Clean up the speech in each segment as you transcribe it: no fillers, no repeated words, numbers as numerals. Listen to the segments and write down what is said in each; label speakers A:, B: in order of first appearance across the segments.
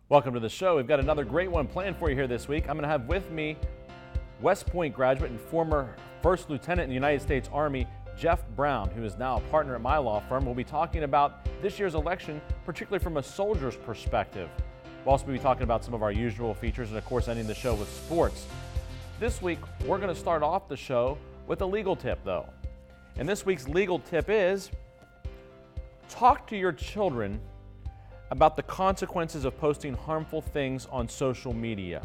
A: Welcome to the show. We've got another great one planned for you here this week. I'm going to have with me West Point graduate and former First Lieutenant in the United States Army, Jeff Brown, who is now a partner at my law firm. We'll be talking about this year's election, particularly from a soldier's perspective. We'll also be talking about some of our usual features and, of course, ending the show with sports. This week, we're going to start off the show with a legal tip, though. And this week's legal tip is talk to your children about the consequences of posting harmful things on social media.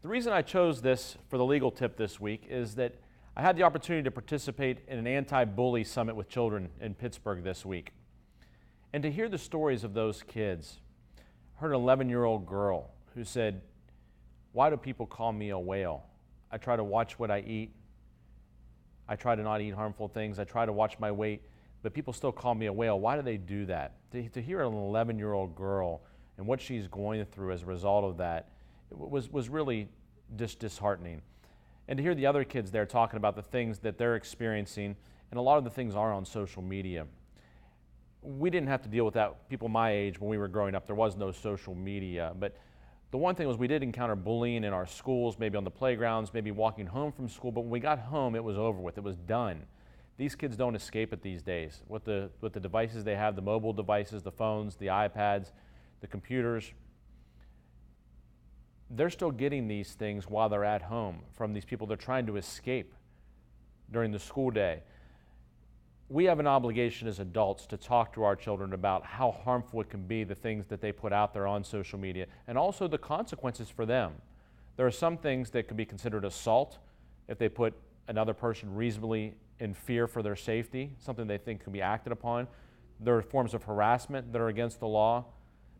A: The reason I chose this for the legal tip this week is that I had the opportunity to participate in an anti-bully summit with children in Pittsburgh this week. And to hear the stories of those kids, I heard an 11-year-old girl who said, "Why do people call me a whale? I try to watch what I eat. I try to not eat harmful things. I try to watch my weight, but people still call me a whale. Why do they do that?" To hear an 11-year-old girl and what she's going through as a result of that was really disheartening. And to hear the other kids there talking about the things that they're experiencing, and a lot of the things are on social media. We didn't have to deal with that, people my age, when we were growing up. There was no social media. But the one thing was we did encounter bullying in our schools, maybe on the playgrounds, maybe walking home from school. But when we got home, it was over with. It was done. These kids don't escape it these days. With the devices they have, the mobile devices, the phones, the iPads, the computers, they're still getting these things while they're at home from these people they're trying to escape during the school day. We have an obligation as adults to talk to our children about how harmful it can be, the things that they put out there on social media, and also the consequences for them. There are some things that could be considered assault if they put another person reasonably in fear for their safety, something they think can be acted upon. There are forms of harassment that are against the law.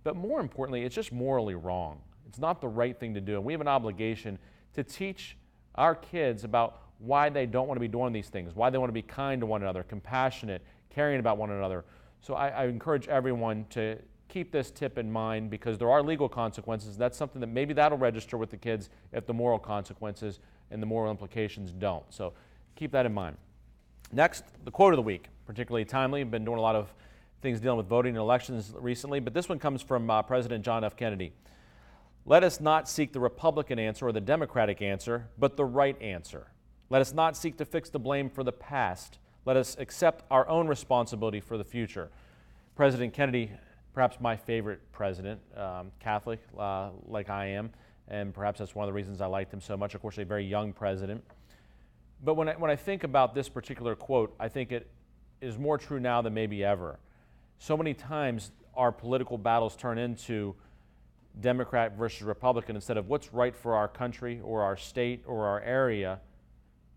A: But more importantly, it's just morally wrong. It's not the right thing to do. And we have an obligation to teach our kids about why they don't want to be doing these things, why they want to be kind to one another, compassionate, caring about one another. So I encourage everyone to keep this tip in mind, because there are legal consequences. That's something that maybe that'll register with the kids if the moral consequences and the moral implications don't. So keep that in mind. Next, the quote of the week, particularly timely. I've been doing a lot of things dealing with voting and elections recently, but this one comes from President John F. Kennedy. "Let us not seek the Republican answer or the Democratic answer, but the right answer. Let us not seek to fix the blame for the past. Let us accept our own responsibility for the future." President Kennedy, perhaps my favorite president, Catholic like I am, and perhaps that's one of the reasons I liked him so much. Of course, a very young president. But when I think about this particular quote, I think it is more true now than maybe ever. So many times our political battles turn into Democrat versus Republican instead of what's right for our country or our state or our area,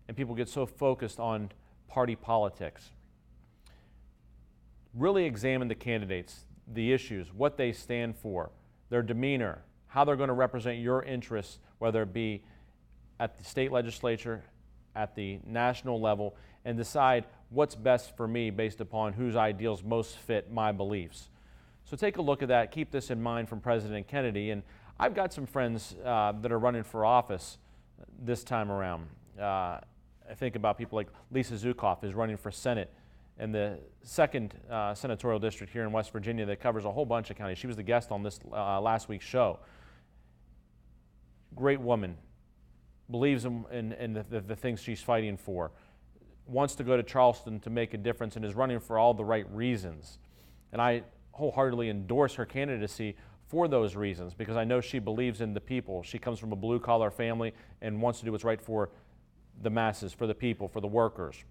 A: and people get so focused on party politics. Really examine the candidates, the issues, what they stand for, their demeanor, how they're going to represent your interests, whether it be at the state legislature, at the national level, and decide what's best for me based upon whose ideals most fit my beliefs. So take a look at that. Keep this in mind from President Kennedy. And I've got some friends that are running for office this time around. I think about people like Lisa Zukov, who's running for Senate in the 2nd senatorial district here in West Virginia that covers a whole bunch of counties. She was the guest on this last week's show. Great woman. Believes in the things she's fighting for, wants to go to Charleston to make a difference, and is running for all the right reasons. And I wholeheartedly endorse her candidacy for those reasons, because I know she believes in the people. She comes from a blue-collar family and wants to do what's right for the masses, for the people, for the workers.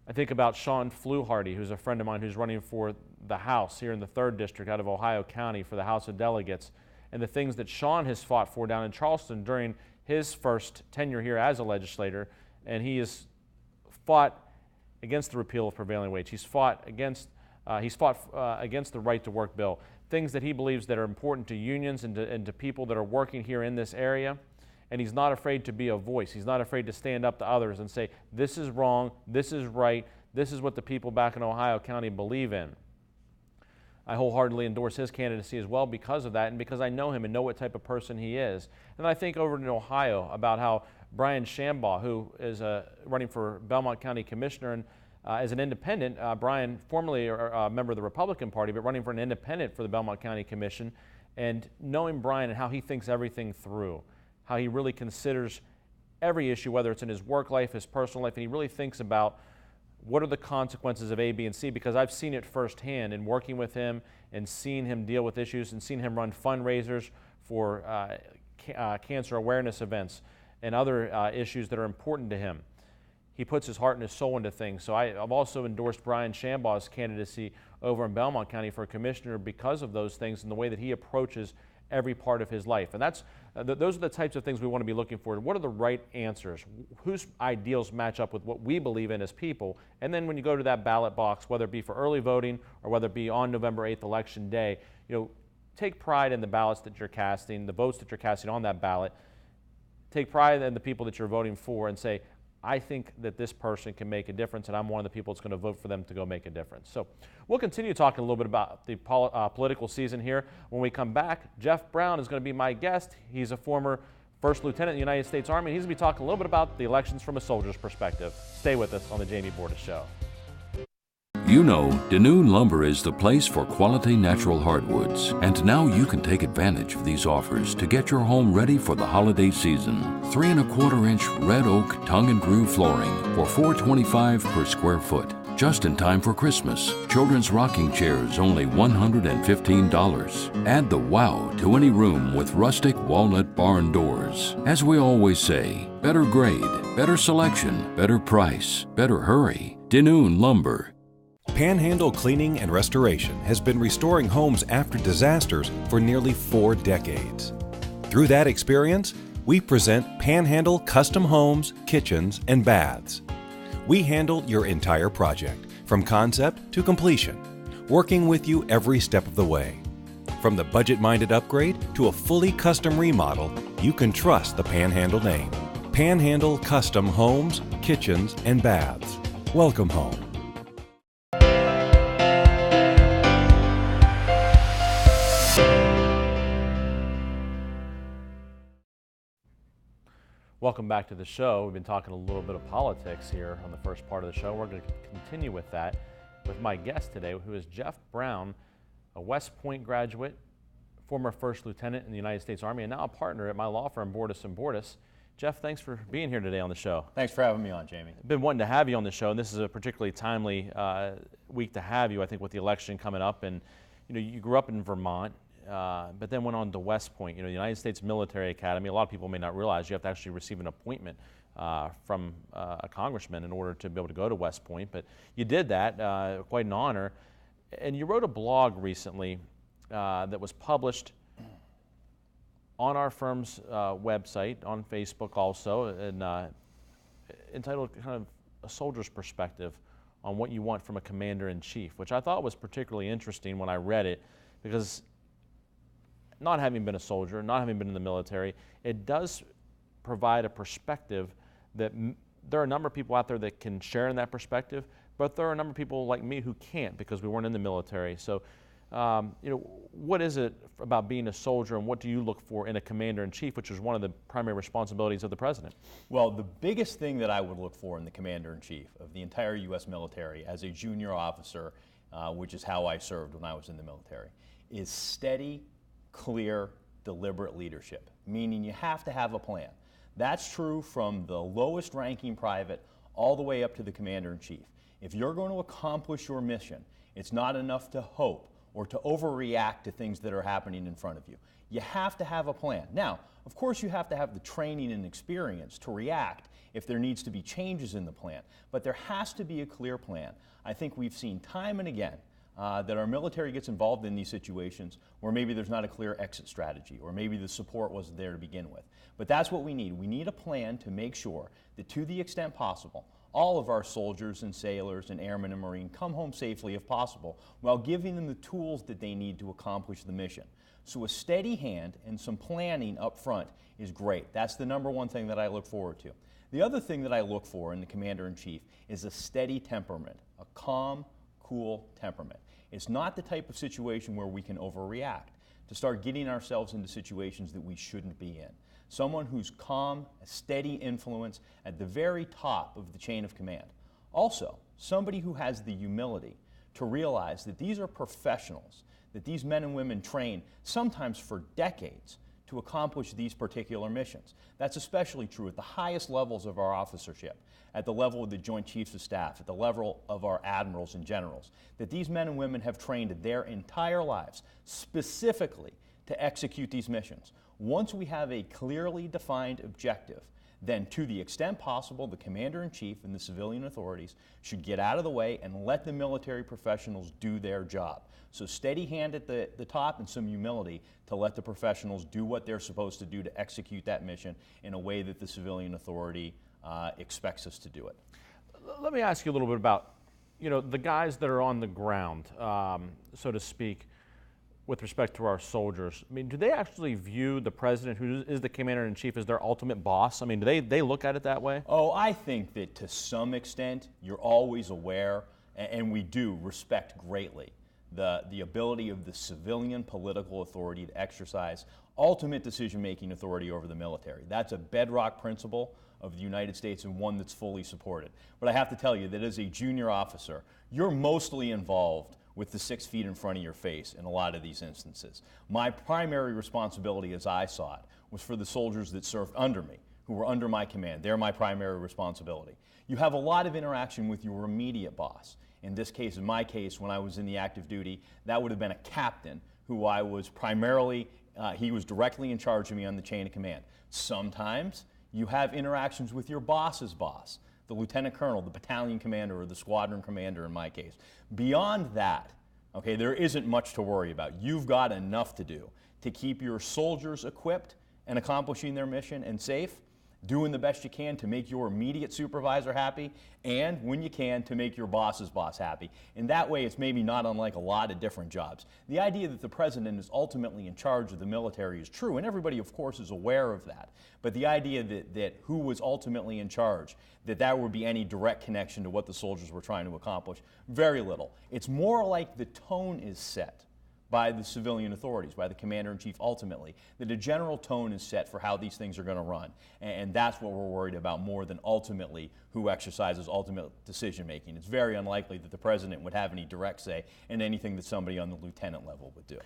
A: I think about Sean Fluharty, who's a friend of mine who's running for the House here in the 3rd District out of Ohio County for the House of Delegates, and the things that Sean has fought for down in Charleston during his first tenure here as a legislator, and he has fought against the repeal of prevailing wage. He's fought against the right to work bill, things that he believes that are important to unions and to people that are working here in this area. And he's not afraid to be a voice. He's not afraid to stand up to others and say, this is wrong, this is right, this is what the people back in Ohio County believe in. I wholeheartedly endorse his candidacy as well because of that, and because I know him and know what type of person he is. And I think over in Ohio about how Brian Shambaugh, who is running for Belmont County Commissioner, and as an independent, Brian, formerly a member of the Republican Party, but running for an independent for the Belmont County Commission, And knowing Brian and how he thinks everything through, how he really considers every issue, whether it's in his work life, his personal life, and he really thinks about what are the consequences of A, B, and C, because I've seen it firsthand in working with him and seeing him deal with issues and seeing him run fundraisers for cancer awareness events and other issues that are important to him. He puts his heart and his soul into things. So I've also endorsed Brian Shambaugh's candidacy over in Belmont County for commissioner because of those things and the way that he approaches every part of his life. And those are the types of things we want to be looking for. What are the right answers? Whose ideals match up with what we believe in as people? And then when you go to that ballot box, whether it be for early voting or whether it be on November 8th, election day, take pride in the ballots that you're casting, the votes that you're casting on that ballot. Take pride in the people that you're voting for and say, I think that this person can make a difference, and I'm one of the people that's going to vote for them to go make a difference. So we'll continue talking a little bit about the political season here. When we come back, Jeff Brown is going to be my guest. He's a former First Lieutenant in the United States Army, and he's going to be talking a little bit about the elections from a soldier's perspective. Stay with us on the Jamie Bordas Show.
B: You know, Danoon Lumber is the place for quality natural hardwoods. And now you can take advantage of these offers to get your home ready for the holiday season. 3 1/4-inch red oak tongue and groove flooring for $4.25 per square foot. Just in time for Christmas. Children's rocking chairs only $115. Add the wow to any room with rustic walnut barn doors. As we always say, better grade, better selection, better price, better hurry. Danoon Lumber.
C: Panhandle Cleaning and Restoration has been restoring homes after disasters for nearly 4 decades. Through that experience, we present Panhandle Custom Homes, Kitchens, and Baths. We handle your entire project, from concept to completion, working with you every step of the way. From the budget-minded upgrade to a fully custom remodel, you can trust the Panhandle name. Panhandle Custom Homes, Kitchens, and Baths. Welcome home.
A: Welcome back to the show. We've been talking a little bit of politics here on the first part of the show. We're going to continue with that with my guest today, who is Jeff Brown, a West Point graduate, former First Lieutenant in the United States Army, and now a partner at my law firm, Bordas102716OA. Jeff, thanks for being here today on the show.
D: Thanks for having me on, Jamie.
A: I've been wanting to have you on the show, and this is a particularly timely week to have you, I think, with the election coming up. And you grew up in Vermont. But then went on to West Point, the United States Military Academy. A lot of people may not realize you have to actually receive an appointment from a congressman in order to be able to go to West Point. But you did that, quite an honor. And you wrote a blog recently that was published on our firm's website, on Facebook also, and entitled kind of A Soldier's Perspective on what you want from a commander-in-chief, which I thought was particularly interesting when I read it, because not having been a soldier, not having been in the military, it does provide a perspective that there are a number of people out there that can share in that perspective, but there are a number of people like me who can't because we weren't in the military. So, what is it about being a soldier, and what do you look for in a commander-in-chief, which is one of the primary responsibilities of the president?
D: Well, the biggest thing that I would look for in the commander-in-chief of the entire U.S. military as a junior officer, which is how I served when I was in the military, is steady, clear, deliberate leadership, meaning you have to have a plan. That's true from the lowest ranking private all the way up to the commander-in-chief. If you're going to accomplish your mission, it's not enough to hope or to overreact to things that are happening in front of you. You have to have a plan. Now, of course, you have to have the training and experience to react if there needs to be changes in the plan, but there has to be a clear plan. I think we've seen time and again that our military gets involved in these situations where maybe there's not a clear exit strategy, or maybe the support wasn't there to begin with. But that's what we need. We need a plan to make sure that, to the extent possible, all of our soldiers and sailors and airmen and Marine come home safely if possible, while giving them the tools that they need to accomplish the mission. So a steady hand and some planning up front is great. That's the number one thing that I look forward to. The other thing that I look for in the commander-in-chief is a steady temperament, a calm, cool temperament. It's not the type of situation where we can overreact to start getting ourselves into situations that we shouldn't be in. Someone who's calm, a steady influence at the very top of the chain of command. Also, somebody who has the humility to realize that these are professionals, that these men and women train sometimes for decades to accomplish these particular missions. That's especially true at the highest levels of our officership, at the level of the Joint Chiefs of Staff, at the level of our admirals and generals, that these men and women have trained their entire lives specifically to execute these missions. Once we have a clearly defined objective, then to the extent possible, the Commander-in-Chief and the civilian authorities should get out of the way and let the military professionals do their job. So steady hand at the top and some humility to let the professionals do what they're supposed to do to execute that mission in a way that the civilian authority expects us to do it.
A: Let me ask you a little bit about, the guys that are on the ground, so to speak, with respect to our soldiers. I mean, do they actually view the president, who is the commander-in-chief, as their ultimate boss? I mean, do they look at it that way?
D: Oh, I think that to some extent, you're always aware, and we do respect greatly the ability of the civilian political authority to exercise ultimate decision-making authority over the military. That's a bedrock principle of the United States and one that's fully supported. But I have to tell you that as a junior officer, you're mostly involved with the 6 feet in front of your face in a lot of these instances. My primary responsibility, as I saw it, was for the soldiers that served under me, who were under my command. They're my primary responsibility. You have a lot of interaction with your immediate boss. In this case, in my case, when I was in the active duty, that would have been a captain who I was primarily, he was directly in charge of me on the chain of command. Sometimes you have interactions with your boss's boss, the lieutenant colonel, the battalion commander, or the squadron commander in my case. Beyond that, okay, there isn't much to worry about. You've got enough to do to keep your soldiers equipped and accomplishing their mission and safe, doing the best you can to make your immediate supervisor happy, and when you can, to make your boss's boss happy. In that way, it's maybe not unlike a lot of different jobs. The idea that the president is ultimately in charge of the military is true, and everybody, of course, is aware of that. But the idea that who was ultimately in charge, that would be any direct connection to what the soldiers were trying to accomplish, very little. It's more like the tone is set by the civilian authorities, by the commander-in-chief ultimately, that a general tone is set for how these things are going to run. And that's what we're worried about more than ultimately who exercises ultimate decision-making. It's very unlikely that the president would have any direct say in anything that somebody on the lieutenant level would do.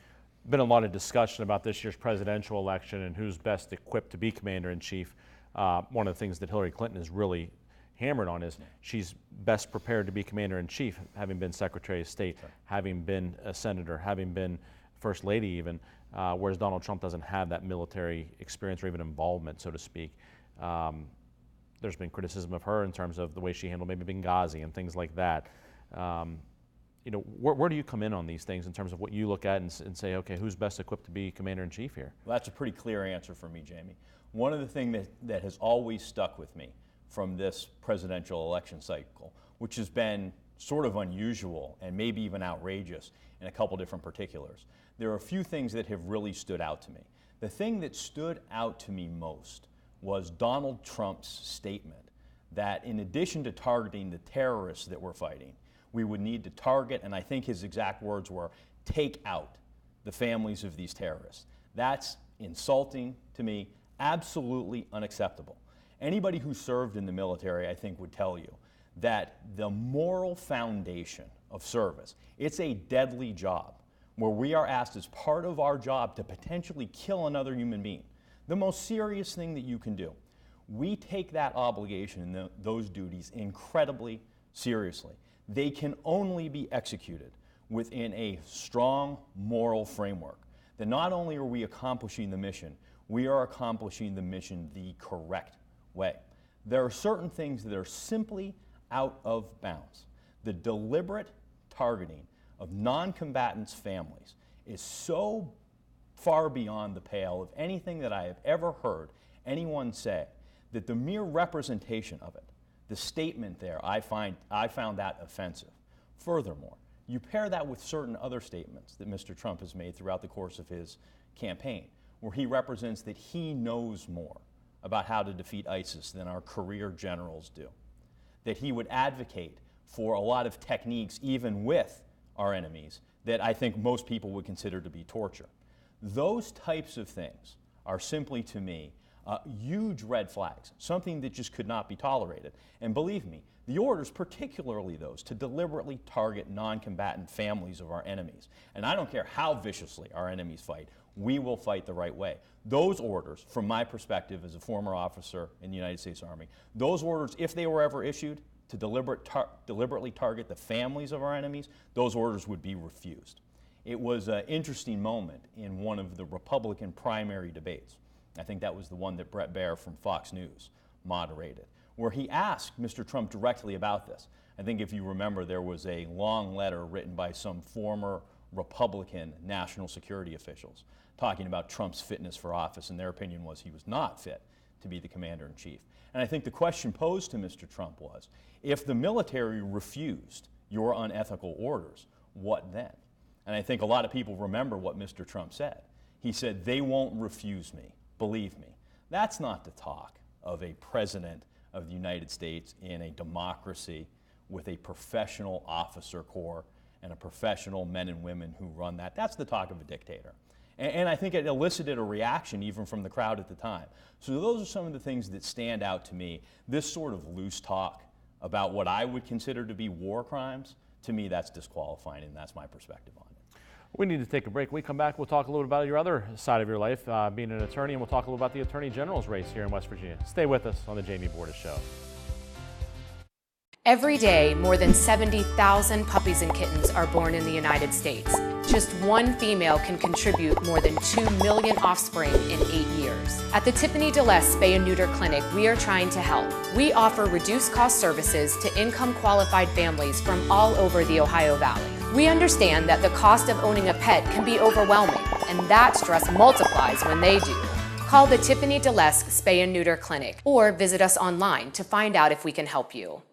A: Been a lot of discussion about this year's presidential election and who's best equipped to be commander-in-chief. One of the things that Hillary Clinton has really hammered on is she's best prepared to be commander-in-chief, having been Secretary of State, having been a senator, having been First Lady even, whereas Donald Trump doesn't have that military experience or even involvement, so to speak. There's been criticism of her in terms of the way she handled maybe Benghazi and things like that. Where do you come in on these things in terms of what you look at and say, okay, who's best equipped to be commander-in-chief here?
D: Well, that's a pretty clear answer for me, Jamie. One of the things that has always stuck with me from this presidential election cycle, which has been sort of unusual and maybe even outrageous in a couple different particulars, there are a few things that have really stood out to me. The thing that stood out to me most was Donald Trump's statement that in addition to targeting the terrorists that we're fighting, we would need to target, and I think his exact words were, take out the families of these terrorists. That's insulting to me, absolutely unacceptable. Anybody who served in the military, I think, would tell you that the moral foundation of service, it's a deadly job where we are asked as part of our job to potentially kill another human being. The most serious thing that you can do. We take that obligation and those duties incredibly seriously. They can only be executed within a strong moral framework. That not only are we accomplishing the mission, we are accomplishing the mission the correct way. There are certain things that are simply out of bounds. The deliberate targeting of non-combatants' families is so far beyond the pale of anything that I have ever heard anyone say that the mere representation of it, the statement there, I found that offensive. Furthermore, you pair that with certain other statements that Mr. Trump has made throughout the course of his campaign, where he represents that he knows more about how to defeat ISIS than our career generals do, that he would advocate for a lot of techniques, even with our enemies, that I think most people would consider to be torture. Those types of things are simply, to me, Huge red flags, something that just could not be tolerated. And believe me, the orders, particularly those to deliberately target non-combatant families of our enemies, and I don't care how viciously our enemies fight, we will fight the right way. Those orders, from my perspective as a former officer in the United States Army, those orders, if they were ever issued to deliberately target the families of our enemies, those orders would be refused. It was an interesting moment in one of the Republican primary debates. I think that was the one that Bret Baier from Fox News moderated, where he asked Mr. Trump directly about this. I think if you remember, there was a long letter written by some former Republican national security officials talking about Trump's fitness for office, and their opinion was he was not fit to be the commander-in-chief. And I think the question posed to Mr. Trump was, if the military refused your unethical orders, what then? And I think a lot of people remember what Mr. Trump said. He said, "They won't refuse me, believe me." That's not the talk of a president of the United States in a democracy with a professional officer corps and a professional men and women who run that. That's the talk of a dictator. And I think it elicited a reaction even from the crowd at the time. So those are some of the things that stand out to me. This sort of loose talk about what I would consider to be war crimes, to me that's disqualifying, and that's my perspective on it.
A: We need to take a break. When we come back, we'll talk a little about your other side of your life, being an attorney, and we'll talk a little about the Attorney General's race here in West Virginia. Stay with us on the Jamie Bordas Show.
E: Every day, more than 70,000 puppies and kittens are born in the United States. Just one female can contribute more than 2 million offspring in 8 years. At the Tiffany DeLess Spay and Neuter Clinic, we are trying to help. We offer reduced cost services to income-qualified families from all over the Ohio Valley. We understand that the cost of owning a pet can be overwhelming, and that stress multiplies when they do. Call the Tiffany DeLess Spay and Neuter Clinic or visit us online to find out if we can help you.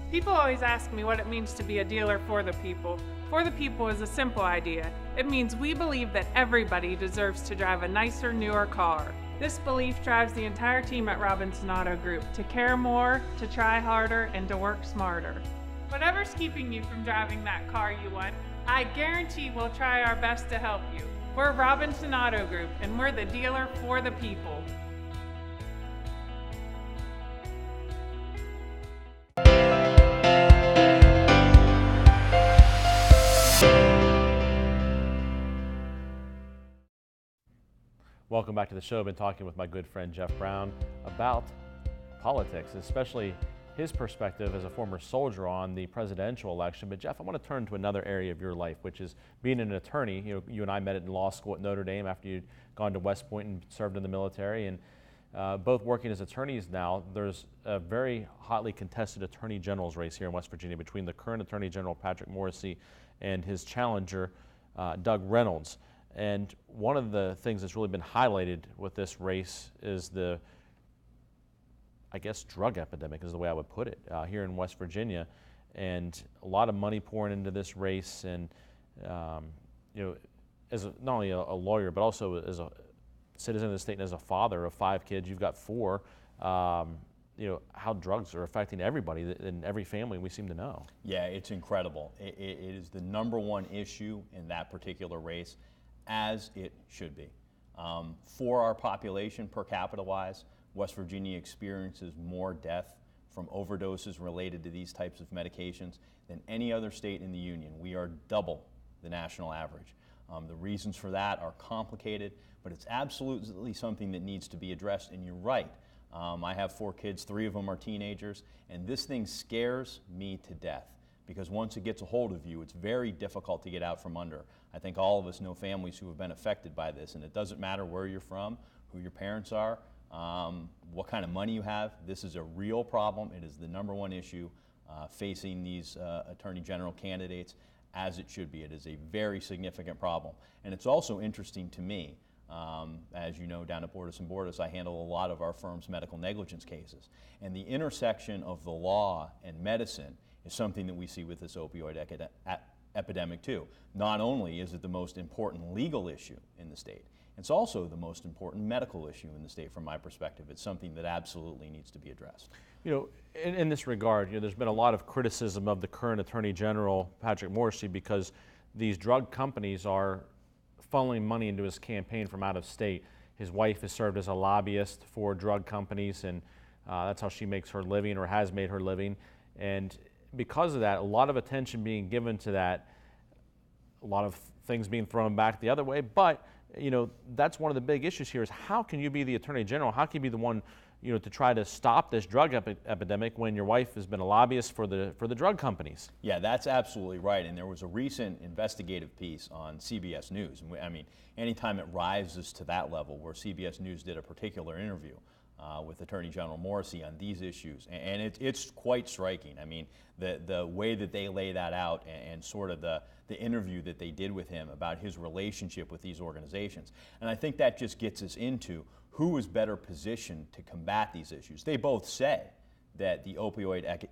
F: People always ask me what it means to be a dealer for the people. For the people is a simple idea. It means we believe that everybody deserves to drive a nicer, newer car. This belief drives the entire team at Robinson Auto Group to care more, to try harder, and to work smarter. Whatever's keeping you from driving that car you want, I guarantee we'll try our best to help you. We're Robinson Auto Group, and we're the dealer for the people.
A: Welcome back to the show. I've been talking with my good friend Jeff Brown about politics, especially his perspective as a former soldier on the presidential election. But Jeff, I want to turn to another area of your life, which is being an attorney. You and I met in law school at Notre Dame after you'd gone to West Point and served in the military, and both working as attorneys now. There's a very hotly contested Attorney General's race here in West Virginia between the current Attorney General, Patrick Morrisey, and his challenger, Doug Reynolds. And one of the things that's really been highlighted with this race is the, I guess, drug epidemic is the way I would put it, here in West Virginia. And a lot of money pouring into this race. And, as not only a lawyer, but also as a citizen of the state and as a father of 5 kids, you've got 4, how drugs are affecting everybody in every family we seem to know. Yeah,
D: it's incredible. It is the #1 issue in that particular race, as it should be. For our population, per capita wise, West Virginia experiences more death from overdoses related to these types of medications than any other state in the union. We are double the national average. The reasons for that are complicated, but it's absolutely something that needs to be addressed, and you're right. I have 4 kids, 3 of them are teenagers, and this thing scares me to death. Because once it gets a hold of you, it's very difficult to get out from under. I think all of us know families who have been affected by this, and it doesn't matter where you're from, who your parents are, what kind of money you have. This is a real problem. It is the #1 issue facing these Attorney General candidates, as it should be. It is a very significant problem. And it's also interesting to me, as you know, down at JBORDAS102716OA, I handle a lot of our firm's medical negligence cases. And the intersection of the law and medicine is something that we see with this opioid epidemic too. Not only is it the most important legal issue in the state, it's also the most important medical issue in the state from my perspective. It's something that absolutely needs to be addressed.
A: In this regard, there's been a lot of criticism of the current Attorney General, Patrick Morrisey, because these drug companies are funneling money into his campaign from out of state. His wife has served as a lobbyist for drug companies, and that's how she makes her living, or has made her living. And because of that, a lot of attention being given to that, a lot of things being thrown back the other way. But that's one of the big issues here: is how can you be the Attorney General? How can you be the one, to try to stop this drug epidemic when your wife has been a lobbyist for the drug companies?
D: Yeah, that's absolutely right. And there was a recent investigative piece on CBS News. I mean, anytime it rises to that level, where CBS News did a particular interview with Attorney General Morrisey on these issues, and it's quite striking. I mean, the way that they lay that out, and sort of the interview that they did with him about his relationship with these organizations. And I think that just gets us into who is better positioned to combat these issues. They both say that the opioid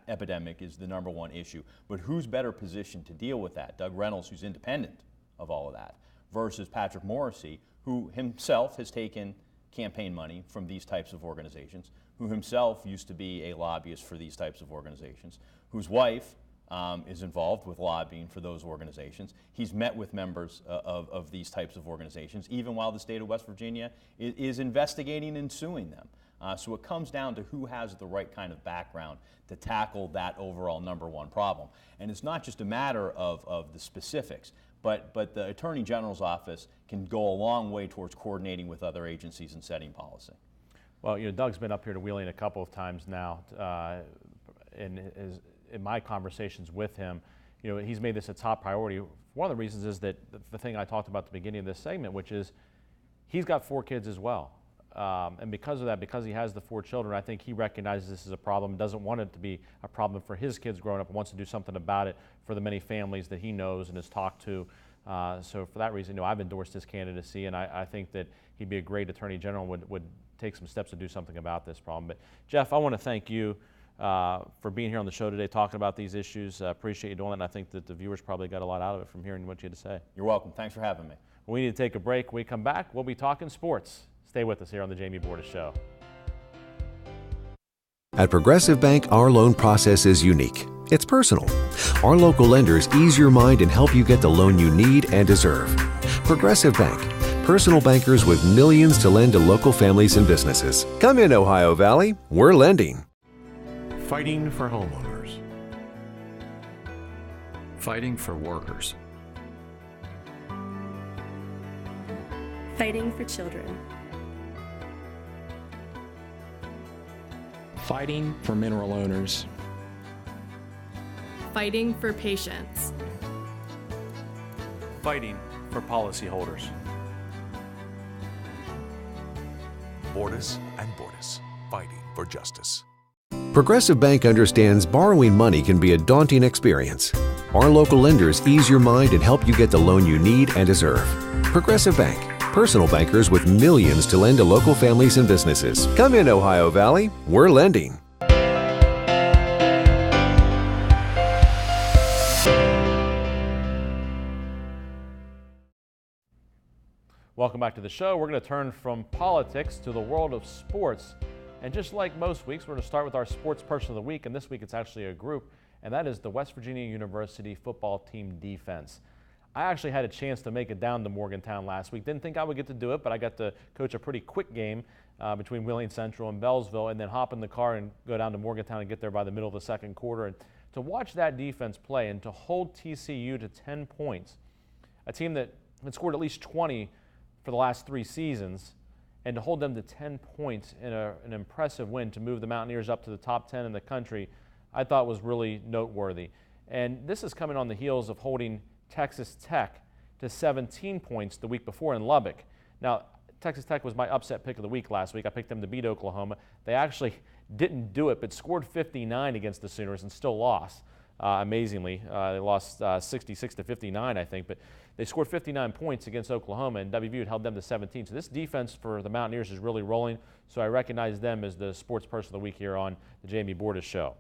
D: epidemic is the #1 issue, but who's better positioned to deal with that? Doug Reynolds, who's independent of all of that, versus Patrick Morrisey, who himself has taken campaign money from these types of organizations, who himself used to be a lobbyist for these types of organizations, whose wife is involved with lobbying for those organizations. He's met with members of these types of organizations, even while the state of West Virginia is investigating and suing them. So it comes down to who has the right kind of background to tackle that overall #1 problem. And it's not just a matter of the specifics, but the Attorney General's office can go a long way towards coordinating with other agencies and setting policy.
A: Well, Doug's been up here to Wheeling a couple of times now, in my conversations with him, he's made this a top priority. One of the reasons is that the thing I talked about at the beginning of this segment, which is he's got 4 kids as well. And because of that, because he has the 4 children, I think he recognizes this as a problem, doesn't want it to be a problem for his kids growing up, and wants to do something about it for the many families that he knows and has talked to. So for that reason, I've endorsed his candidacy, and I think that he'd be a great Attorney General and would take some steps to do something about this problem. But Jeff, I want to thank you for being here on the show today, talking about these issues. Appreciate you doing it, and I think that the viewers probably got a lot out of it from hearing what you had to say.
D: You're welcome. Thanks for having me.
A: We need to take a break. When we come back, we'll be talking sports. Stay with us here on the Jamie Bordas Show.
G: At Progressive Bank, our loan process is unique. It's personal. Our local lenders ease your mind and help you get the loan you need and deserve. Progressive Bank, personal bankers with millions to lend to local families and businesses. Come in, Ohio Valley. We're lending.
H: Fighting for homeowners. Fighting for workers.
I: Fighting for children.
H: Fighting for mineral owners.
I: Fighting for patients.
A: Fighting for policyholders.
J: Bordas and Bordas, fighting for justice.
G: Progressive Bank understands borrowing money can be a daunting experience. Our local lenders ease your mind and help you get the loan you need and deserve. Progressive Bank, personal bankers with millions to lend to local families and businesses. Come in, Ohio Valley. We're lending.
A: Welcome back to the show. We're going to turn from politics to the world of sports. And just like most weeks, we're going to start with our sports person of the week. And this week it's actually a group, and that is the West Virginia University football team defense. I actually had a chance to make it down to Morgantown last week. Didn't think I would get to do it, but I got to coach a pretty quick game between Wheeling Central and Bellsville, and then hop in the car and go down to Morgantown and get there by the middle of the second quarter. And to watch that defense play and to hold TCU to 10 points, a team that had scored at least 20 for the last 3 seasons, and to hold them to 10 points in an impressive win to move the Mountaineers up to the top 10 in the country, I thought was really noteworthy. And this is coming on the heels of holding Texas Tech to 17 points the week before in Lubbock. Now, Texas Tech was my upset pick of the week last week. I picked them to beat Oklahoma. They actually didn't do it, but scored 59 against the Sooners and still lost. Amazingly, they lost 66-59, I think, but they scored 59 points against Oklahoma, and WVU had held them to 17. So this defense for the Mountaineers is really rolling, so I recognize them as the sports person of the week here on the Jamie Bordas Show.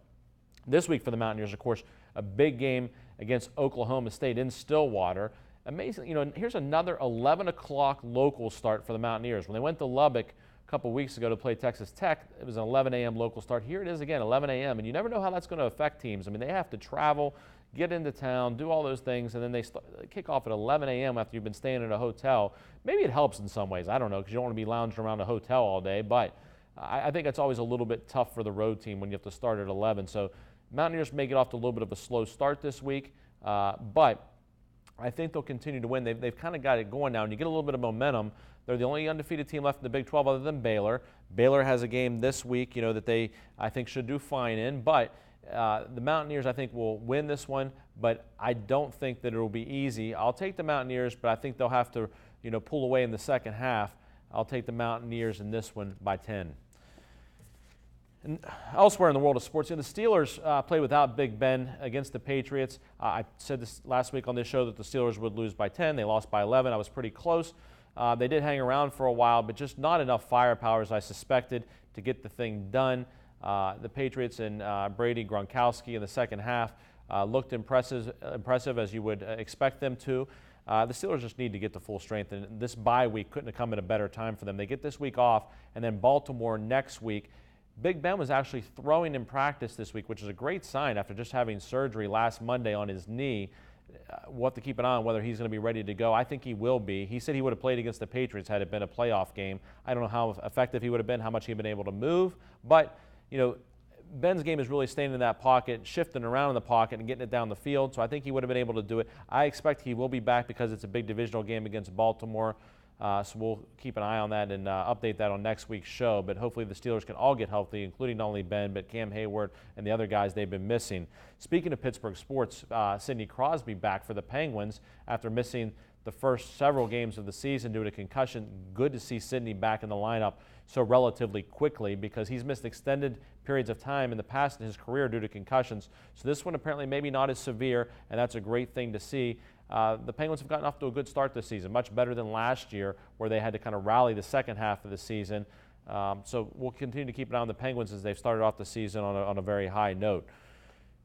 A: This week for the Mountaineers, of course, a big game against Oklahoma State in Stillwater. Amazing, here's another 11 o'clock local start for the Mountaineers. When they went to Lubbock a couple weeks ago to play Texas Tech, it was an 11 a.m. local start. Here it is again, 11 a.m., and you never know how that's going to affect teams. I mean, they have to travel, get into town, do all those things, and then they kick off at 11 a.m. after you've been staying at a hotel. Maybe it helps in some ways. I don't know, because you don't want to be lounging around a hotel all day, but I think it's always a little bit tough for the road team when you have to start at 11. So Mountaineers may get off to a little bit of a slow start this week, but I think they'll continue to win. They've kind of got it going now, and you get a little bit of momentum. They're the only undefeated team left in the Big 12 other than Baylor. Baylor has a game this week, that they, I think, should do fine in, but the Mountaineers, I think, will win this one, but I don't think that it will be easy. I'll take the Mountaineers, but I think they'll have to, pull away in the second half. I'll take the Mountaineers in this one by 10. And elsewhere in the world of sports, the Steelers play without Big Ben against the Patriots. I said this last week on this show that the Steelers would lose by 10. They lost by 11. I was pretty close. They did hang around for a while, but just not enough firepower, as I suspected, to get the thing done. The Patriots and Brady Gronkowski in the second half looked impressive as you would expect them to. The Steelers just need to get to full strength, and this bye week couldn't have come at a better time for them. They get this week off, and then Baltimore next week. Big Ben was actually throwing in practice this week, which is a great sign after just having surgery last Monday on his knee. We'll have to keep an eye on whether he's going to be ready to go. I think he will be. He said he would have played against the Patriots had it been a playoff game. I don't know how effective he would have been, how much he'd been able to move, but Ben's game is really staying in that pocket, shifting around in the pocket and getting it down the field, so I think he would have been able to do it. I expect he will be back because it's a big divisional game against Baltimore, so we'll keep an eye on that and update that on next week's show, but hopefully the Steelers can all get healthy, including not only Ben, but Cam Hayward and the other guys they've been missing. Speaking of Pittsburgh sports, Sidney Crosby back for the Penguins after missing the first several games of the season due to concussion. Good to see Sidney back in the lineup so relatively quickly because he's missed extended periods of time in the past in his career due to concussions. So this one apparently maybe not as severe, and that's a great thing to see. The Penguins have gotten off to a good start this season, much better than last year where they had to kind of rally the second half of the season. So we'll continue to keep an eye on the Penguins as they've started off the season on a very high note.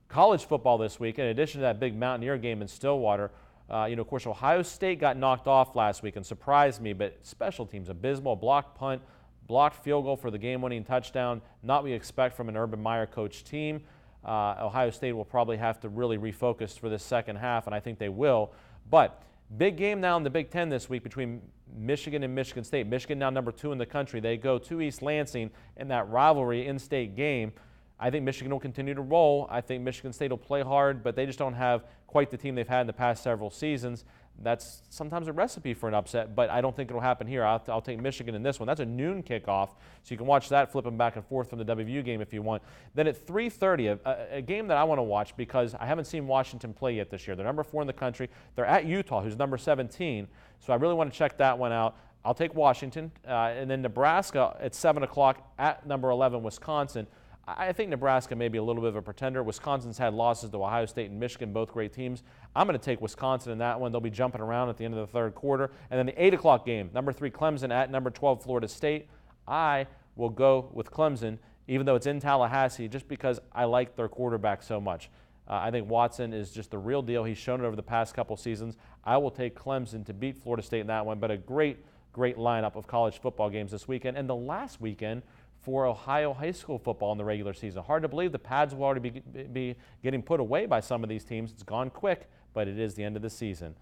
A: College football this week, in addition to that big Mountaineer game in Stillwater, of course, Ohio State got knocked off last week and surprised me, but special teams, abysmal, blocked punt, blocked field goal for the game-winning touchdown, not what we expect from an Urban Meyer coach team. Ohio State will probably have to really refocus for this second half, and I think they will. But big game now in the Big Ten this week between Michigan and Michigan State. Michigan now number 2 in the country. They go to East Lansing in that rivalry in-state game. I think Michigan will continue to roll. I think Michigan State will play hard, but they just don't have quite the team they've had in the past several seasons. That's sometimes a recipe for an upset, but I don't think it'll happen here. I'll take Michigan in this one. That's a noon kickoff, so you can watch that flipping back and forth from the WVU game if you want. Then at 3:30, a game that I want to watch because I haven't seen Washington play yet this year. They're number 4 in the country. They're at Utah, who's number 17, so I really want to check that one out. I'll take Washington, and then Nebraska at 7 o'clock at number 11, Wisconsin. I think Nebraska may be a little bit of a pretender. Wisconsin's had losses to Ohio State and Michigan, both great teams. I'm going to take Wisconsin in that one. They'll be jumping around at the end of the third quarter. And then the 8 o'clock game, number 3 Clemson at number 12 Florida State. I will go with Clemson, even though it's in Tallahassee, just because I like their quarterback so much. I think Watson is just the real deal. He's shown it over the past couple seasons. I will take Clemson to beat Florida State in that one, but a great lineup of college football games this weekend. And the last weekend for Ohio high school football in the regular season. Hard to believe the pads will already be getting put away by some of these teams. It's gone quick, but it is the end of the season.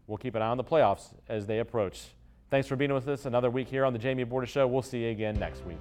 A: We'll keep an eye on the playoffs as they approach. Thanks for being with us another week here on the Jamie Bordas Show. We'll see you again next week.